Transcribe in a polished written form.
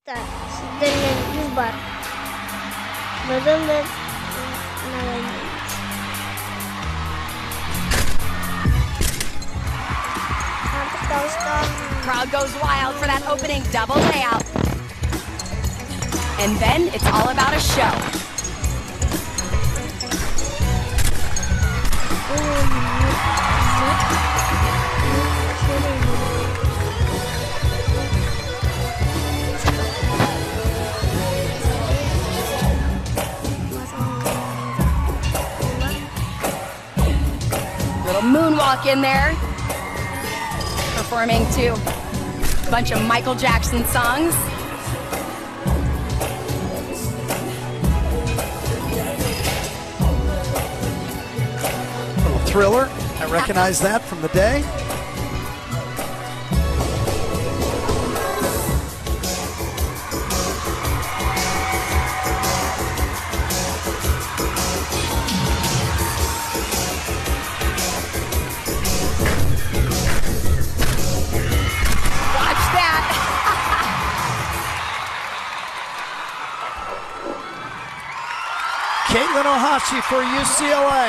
Так, Дальний 100 бар. Потом Crowd goes wild for that opening double layout. And then it's all about a show. Little moonwalk in there. Performing to a bunch of Michael Jackson songs. Little Thriller. I recognize that from the day. Caitlin Ohashi for UCLA.